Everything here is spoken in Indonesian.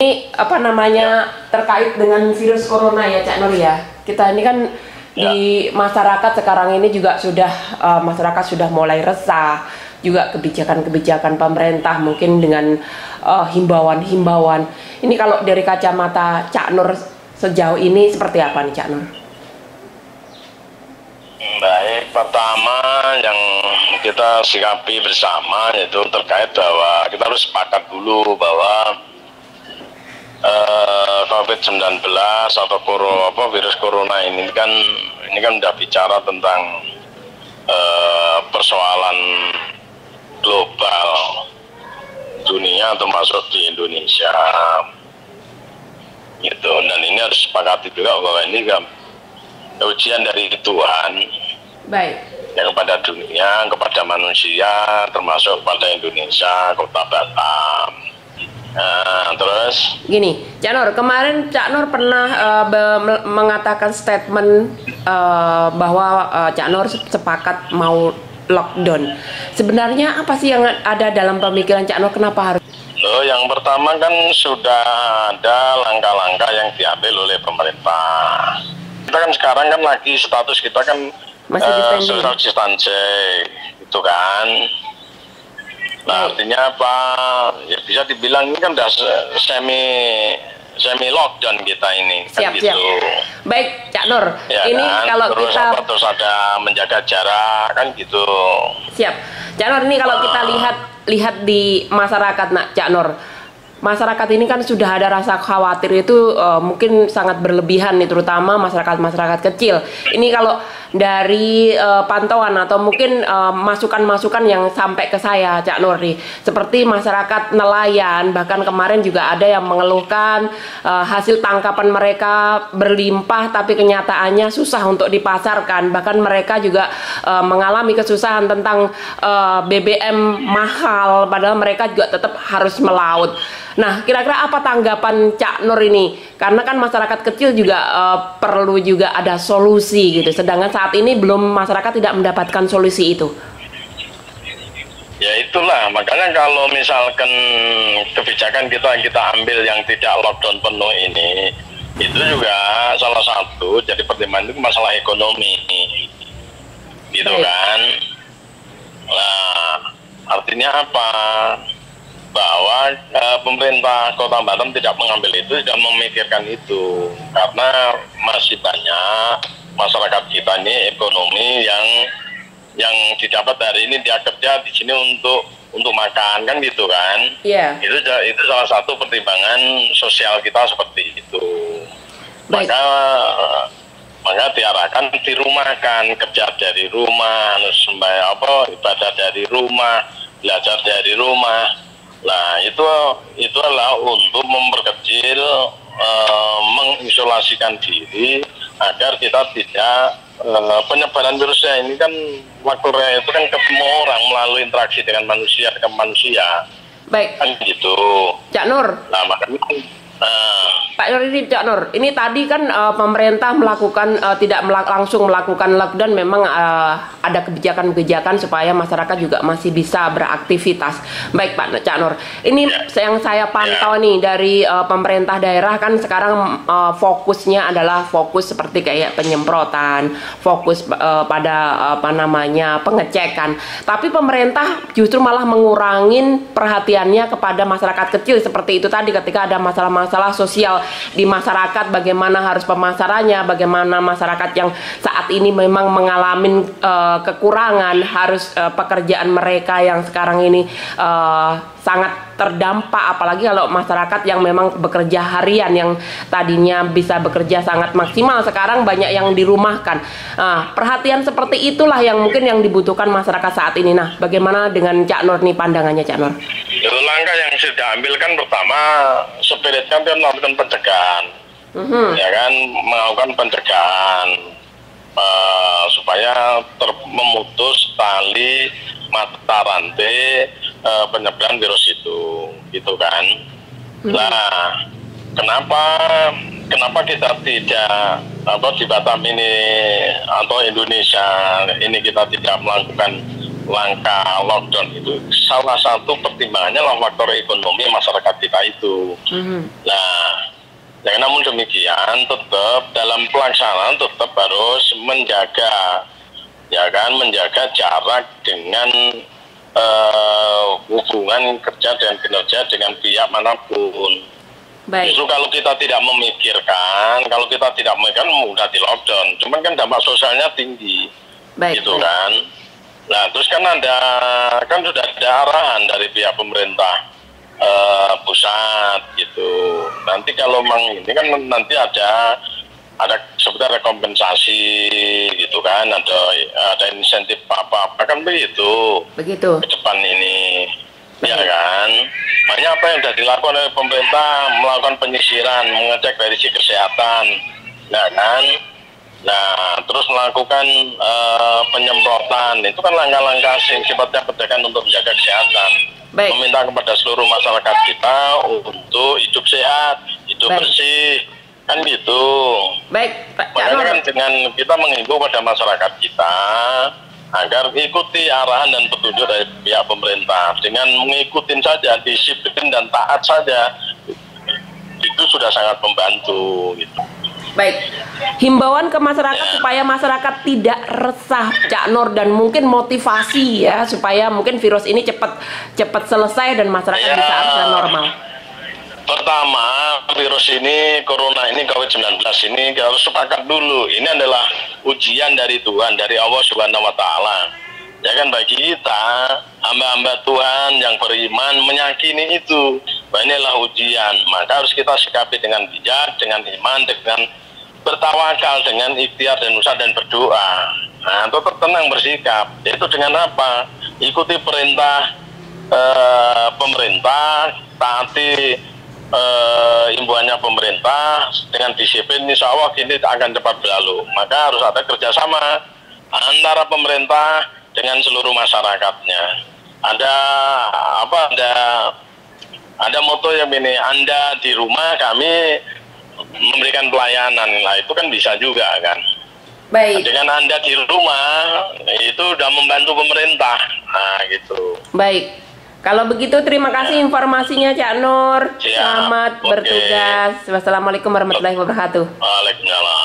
Ini apa namanya terkait dengan virus corona ya Cak Nur ya. Kita ini kan di masyarakat sekarang ini juga sudah masyarakat sudah mulai resah, juga kebijakan-kebijakan pemerintah mungkin dengan himbauan-himbauan. Ini kalau dari kacamata Cak Nur sejauh ini seperti apa nih Cak Nur? Baik, pertama yang kita sikapi bersama yaitu terkait bahwa kita harus sepakat dulu bahwa COVID-19 atau virus corona ini kan udah bicara tentang persoalan global dunia termasuk di Indonesia gitu, dan ini harus sepakati juga bahwa ini kan ujian dari Tuhan. Baik. Yang kepada dunia, kepada manusia, termasuk pada Indonesia, Kota Batam. Nah, terus gini, Cak Nur, kemarin Cak Nur pernah mengatakan statement bahwa Cak Nur sepakat mau lockdown. Sebenarnya apa sih yang ada dalam pemikiran Cak Nur, kenapa harus? Yang pertama kan sudah ada langkah-langkah yang diambil oleh pemerintah. Kita kan sekarang kan lagi status kita kan social distancing, gitu kan. Nah, artinya apa? Ya bisa dibilang ini kan udah semi lockdown kita ini. Siap, kan gitu. Siap. Baik, Cak Nur. Ya, ini kan? kalau terus ada menjaga jarak kan gitu. Siap, Cak Nur. Ini kalau kita lihat di masyarakat, nak Cak Nur. Masyarakat ini kan sudah ada rasa khawatir itu mungkin sangat berlebihan nih, terutama masyarakat kecil. Ini kalau dari pantauan atau mungkin masukan-masukan yang sampai ke saya Cak Nur nih, seperti masyarakat nelayan, bahkan kemarin juga ada yang mengeluhkan hasil tangkapan mereka berlimpah tapi kenyataannya susah untuk dipasarkan. Bahkan mereka juga mengalami kesusahan tentang BBM mahal, padahal mereka juga tetap harus melaut. Nah, kira-kira apa tanggapan Cak Nur ini? Karena kan masyarakat kecil juga perlu juga ada solusi gitu. Sedangkan saat ini belum, masyarakat tidak mendapatkan solusi itu. Ya itulah, makanya kalau misalkan kebijakan kita ambil yang tidak lockdown penuh ini, itu juga salah satu jadi pertimbangan itu masalah ekonomi, gitu kan? Nah, artinya apa? Bahwa pemerintah Kota Batam tidak mengambil itu, tidak memikirkan itu, karena masih banyak masyarakat kita ini ekonomi yang didapat dari ini, dia kerja di sini untuk makan kan gitu kan. Iya. Itu salah satu pertimbangan sosial kita seperti itu. Baik. Maka diarahkan di rumah kan, kerja dari rumah, ibadah dari rumah, belajar dari rumah. Nah, itu adalah untuk memperkecil, mengisolasikan diri agar kita tidak penyebaran virusnya ini kan faktornya itu kan ketemu orang melalui interaksi dengan manusia ke manusia. Baik. Kan gitu. Cak Nur. Nah, makanya Pak Nur, ini Cak Nur, ini tadi kan pemerintah melakukan tidak langsung melakukan lockdown, memang ada kebijakan-kebijakan supaya masyarakat juga masih bisa beraktivitas. Baik Pak Cak Nur, ini yang saya pantau nih dari pemerintah daerah kan sekarang fokusnya adalah fokus seperti kayak penyemprotan, fokus pada pengecekan. Tapi pemerintah justru malah mengurangin perhatiannya kepada masyarakat kecil seperti itu tadi, ketika ada masalah sosial di masyarakat, bagaimana harus pemasarannya, bagaimana masyarakat yang saat ini memang mengalami kekurangan, harus pekerjaan mereka yang sekarang ini sangat terdampak, apalagi kalau masyarakat yang memang bekerja harian, yang tadinya bisa bekerja sangat maksimal, sekarang banyak yang dirumahkan. Perhatian seperti itulah yang mungkin yang dibutuhkan masyarakat saat ini. Nah, bagaimana dengan Cak Nur nih pandangannya Cak Nur? Langkah yang sudah ambil kan pertama spirit kan melakukan pencegahan, ya kan, melakukan pencegahan supaya memutus tali mata rantai penyebaran virus itu, gitu kan. Nah, kenapa kita tidak di Batam ini atau Indonesia ini kita tidak melakukan langkah lockdown itu? Salah satu pertimbangannya lah faktor ekonomi masyarakat kita itu. Nah, namun demikian tetap dalam pelaksanaan tetap harus menjaga, ya kan, menjaga jarak dengan hubungan kerja dan kinerja dengan pihak manapun. Baik. Justru kalau kita tidak memikirkan, mudah di lockdown. Cuman kan dampak sosialnya tinggi, Baik. gitu kan. Nah, terus kan sudah ada arahan dari pihak pemerintah pusat, gitu. Nanti kalau memang ini kan nanti ada sebenarnya kompensasi, gitu kan, ada insentif apa kan begitu ke depan ini. Ya kan, banyak apa yang sudah dilakukan oleh pemerintah, melakukan penyisiran, mengecek dari sisi kesehatan, ya kan. Nah, terus melakukan penyemprotan, itu kan langkah-langkah sifatnya pencegahan untuk menjaga kesehatan. Baik. Meminta kepada seluruh masyarakat kita untuk hidup sehat, hidup bersih, kan gitu. Baik, Pak Makanya kan dengan kita menghimbau pada masyarakat kita agar ikuti arahan dan petunjuk dari pihak pemerintah. Dengan mengikuti saja, disiplin dan taat saja, itu sudah sangat membantu, gitu. Baik, himbauan ke masyarakat supaya masyarakat tidak resah, Cak Nur, dan mungkin motivasi ya supaya mungkin virus ini cepat selesai dan masyarakat bisa akses normal. Pertama, virus ini, corona ini, COVID-19 ini harus sepakat dulu. Ini adalah ujian dari Tuhan, dari Allah Subhanahu wa Ta'ala. Ya kan, bagi kita, hamba-hamba Tuhan yang beriman meyakini itu, bahwa inilah ujian. Maka harus kita sikapi dengan bijak, dengan iman, dengan bertawakal, dengan ikhtiar dan usaha dan berdoa. Nah, tetap tenang bersikap. Itu dengan apa? Ikuti perintah pemerintah, taati himbauannya pemerintah dengan disiplin, insya Allah ini akan cepat berlalu. Maka harus ada kerjasama antara pemerintah dengan seluruh masyarakatnya. Ada moto yang ini, Anda di rumah, kami memberikan pelayanan. Nah, itu kan bisa juga kan. Baik. Dengan Anda di rumah itu sudah membantu pemerintah. Nah, gitu. Baik. Kalau begitu terima kasih informasinya Cak Nur. Selamat bertugas. Wassalamualaikum warahmatullahi wabarakatuh. Waalaikumsalam.